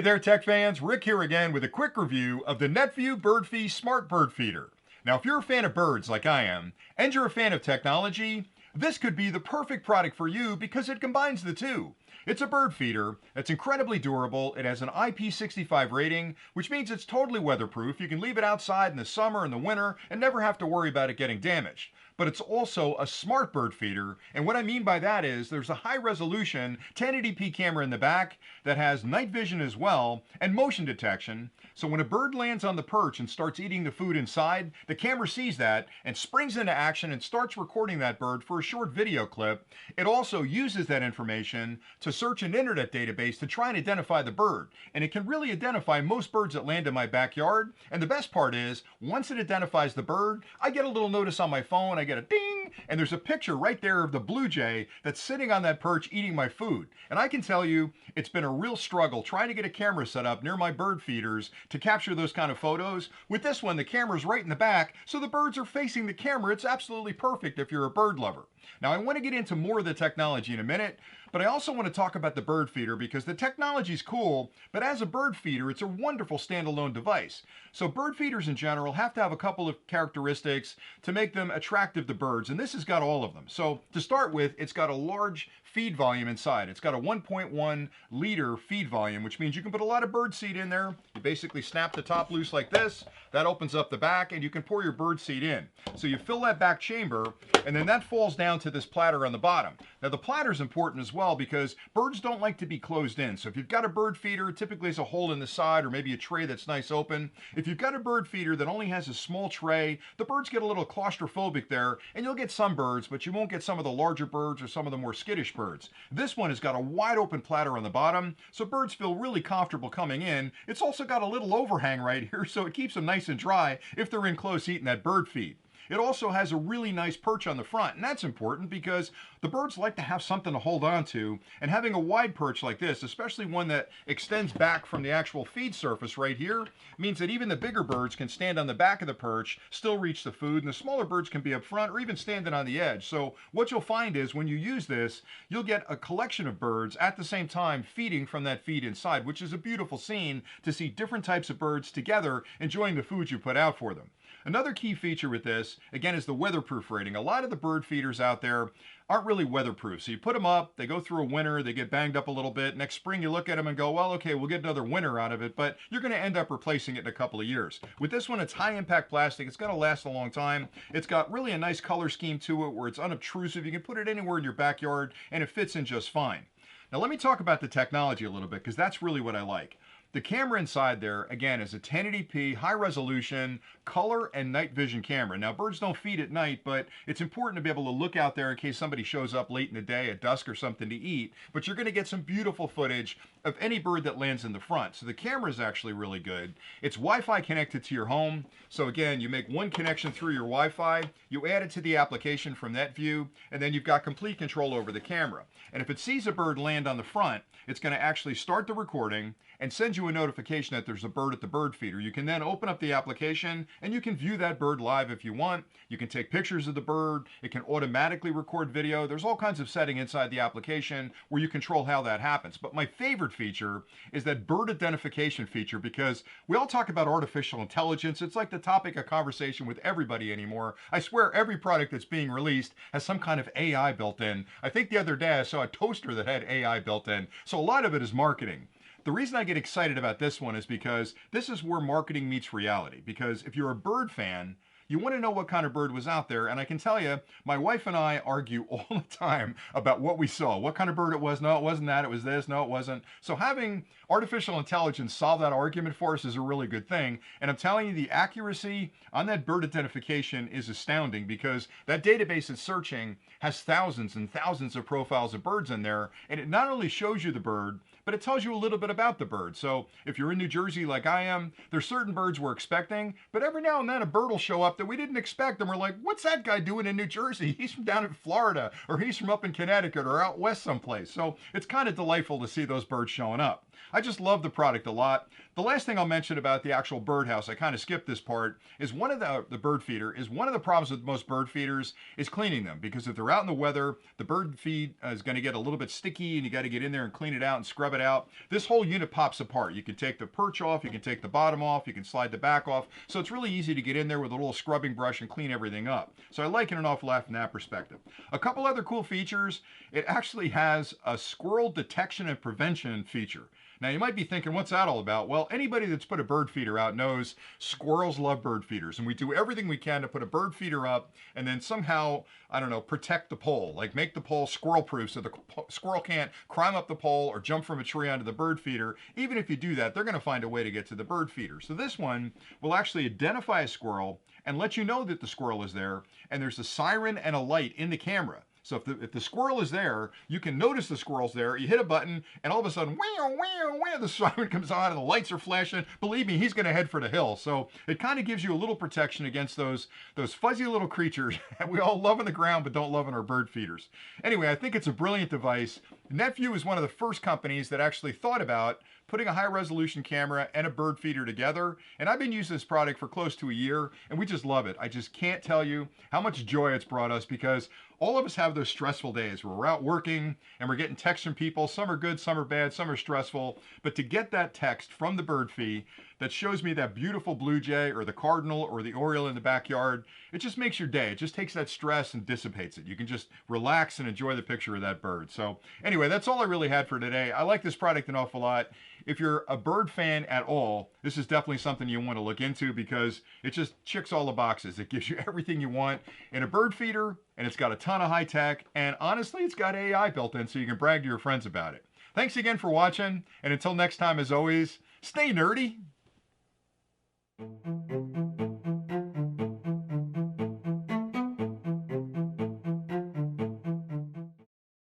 Hey there, tech fans. Rick here again with a quick review of the NETVUE Birdfy Smart Bird Feeder. Now, if you're a fan of birds like I am, and you're a fan of technology, this could be the perfect product for you because it combines the two. It's a bird feeder that's incredibly durable. It has an IP65 rating, which means it's totally weatherproof. You can leave it outside in the summer and the winter and never have to worry about it getting damaged. But it's also a smart bird feeder, and what I mean by that is there's a high resolution 1080p camera in the back that has night vision as well and motion detection. So when a bird lands on the perch and starts eating the food inside, the camera sees that and springs into action and starts recording that bird for a short video clip. It also uses that information to search an internet database to try and identify the bird. And it can really identify most birds that land in my backyard. And the best part is, once it identifies the bird, I get a little notice on my phone. I get a ding, and there's a picture right there of the blue jay that's sitting on that perch eating my food. And I can tell you, it's been a real struggle trying to get a camera set up near my bird feeders to capture those kind of photos. With this one, the camera's right in the back, so the birds are facing the camera. It's absolutely perfect if you're a bird lover. Now, I want to get into more of the technology in a minute, but I also want to talk about the bird feeder because the technology is cool, but as a bird feeder, it's a wonderful standalone device. So bird feeders in general have to have a couple of characteristics to make them attractive to birds, and this has got all of them. So to start with, it's got a large feed volume inside. It's got a 1.1 liter feed volume, which means you can put a lot of bird seed in there. You basically snap the top loose like this. That opens up the back, and you can pour your bird seed in. So you fill that back chamber, and then that falls down to this platter on the bottom. Now the platter is important as well because birds don't like to be closed in. So if you've got a bird feeder, typically it's a hole in the side or maybe a tray that's nice open. If you've got a bird feeder that only has a small tray, the birds get a little claustrophobic there, and you'll get some birds, but you won't get some of the larger birds or some of the more skittish birds. This one has got a wide open platter on the bottom, so birds feel really comfortable coming in. It's also got a little overhang right here, so it keeps them nice and dry if they're in close eating that bird feed. It also has a really nice perch on the front, and that's important because the birds like to have something to hold on to, and having a wide perch like this, especially one that extends back from the actual feed surface right here, means that even the bigger birds can stand on the back of the perch, still reach the food, and the smaller birds can be up front or even standing on the edge. So what you'll find is when you use this, you'll get a collection of birds at the same time feeding from that feed inside, which is a beautiful scene to see different types of birds together enjoying the food you put out for them. Another key feature with this, again, is the weatherproof rating. A lot of the bird feeders out there aren't really weatherproof. So you put them up, they go through a winter, they get banged up a little bit. Next spring, you look at them and go, well, okay, we'll get another winter out of it, but you're going to end up replacing it in a couple of years. With this one, it's high impact plastic. It's going to last a long time. It's got really a nice color scheme to it where it's unobtrusive. You can put it anywhere in your backyard and it fits in just fine. Now, let me talk about the technology a little bit because that's really what I like. The camera inside there, again, is a 1080p, high resolution, color and night vision camera. Now, birds don't feed at night, but it's important to be able to look out there in case somebody shows up late in the day at dusk or something to eat. But you're going to get some beautiful footage of any bird that lands in the front. So the camera is actually really good. It's Wi-Fi connected to your home. So again, you make one connection through your Wi-Fi, you add it to the application from NETVUE, and then you've got complete control over the camera. And if it sees a bird land on the front, it's going to actually start the recording and send you a notification that there's a bird at the bird feeder. You can then open up the application and you can view that bird live if you want. You can take pictures of the bird. It can automatically record video. There's all kinds of setting inside the application where you control how that happens. But my favorite feature is that bird identification feature because we all talk about artificial intelligence. It's like the topic of conversation with everybody anymore. I swear every product that's being released has some kind of AI built in. I think the other day I saw a toaster that had AI built in. So a lot of it is marketing. The reason I get excited about this one is because this is where marketing meets reality. Because if you're a bird fan, you want to know what kind of bird was out there. And I can tell you, my wife and I argue all the time about what we saw. What kind of bird it was. No, it wasn't that. It was this. No, it wasn't. So having artificial intelligence solve that argument for us is a really good thing. And I'm telling you, the accuracy on that bird identification is astounding because that database it's searching has thousands and thousands of profiles of birds in there. And it not only shows you the bird, but it tells you a little bit about the bird. So if you're in New Jersey like I am, there's certain birds we're expecting, but every now and then a bird will show up that we didn't expect, and we're like, what's that guy doing in New Jersey? He's from down in Florida, or he's from up in Connecticut, or out west someplace. So it's kind of delightful to see those birds showing up. I just love the product a lot. The last thing I'll mention about the actual birdhouse, I kind of skipped this part, is one of the bird feeder is one of the problems with most bird feeders is cleaning them, because if they're out in the weather, the bird feed is going to get a little bit sticky and you got to get in there and clean it out and scrub it out. This whole unit pops apart. You can take the perch off, you can take the bottom off, you can slide the back off. So it's really easy to get in there with a little scrubbing brush and clean everything up. So I like it an awful lot from that perspective. A couple other cool features. It actually has a squirrel detection and prevention feature. Now you might be thinking, what's that all about? Well, anybody that's put a bird feeder out knows squirrels love bird feeders, and we do everything we can to put a bird feeder up and then somehow, I don't know, protect the pole, like make the pole squirrel proof so the squirrel can't climb up the pole or jump from a tree onto the bird feeder. Even if you do that, they're going to find a way to get to the bird feeder. So this one will actually identify a squirrel and let you know that the squirrel is there, and there's a siren and a light in the camera. So if the squirrel is there, you can notice the squirrel's there. You hit a button, and all of a sudden, wow, wow, wow, the siren comes on, and the lights are flashing. Believe me, he's going to head for the hill. So it kind of gives you a little protection against those fuzzy little creatures that we all love on the ground but don't love in our bird feeders. Anyway, I think it's a brilliant device. NETVUE is one of the first companies that actually thought about putting a high-resolution camera and a bird feeder together. And I've been using this product for close to a year, and we just love it. I just can't tell you how much joy it's brought us, because all of us have those stressful days where we're out working and we're getting texts from people. Some are good, some are bad, some are stressful. But to get that text from the Birdfy that shows me that beautiful blue jay or the cardinal or the oriole in the backyard, it just makes your day. It just takes that stress and dissipates it. You can just relax and enjoy the picture of that bird. So anyway, that's all I really had for today. I like this product an awful lot. If you're a bird fan at all, this is definitely something you want to look into, because it just checks all the boxes. It gives you everything you want in a bird feeder, and it's got a ton of high tech, and honestly, it's got AI built in so you can brag to your friends about it. Thanks again for watching, and until next time, as always, stay nerdy.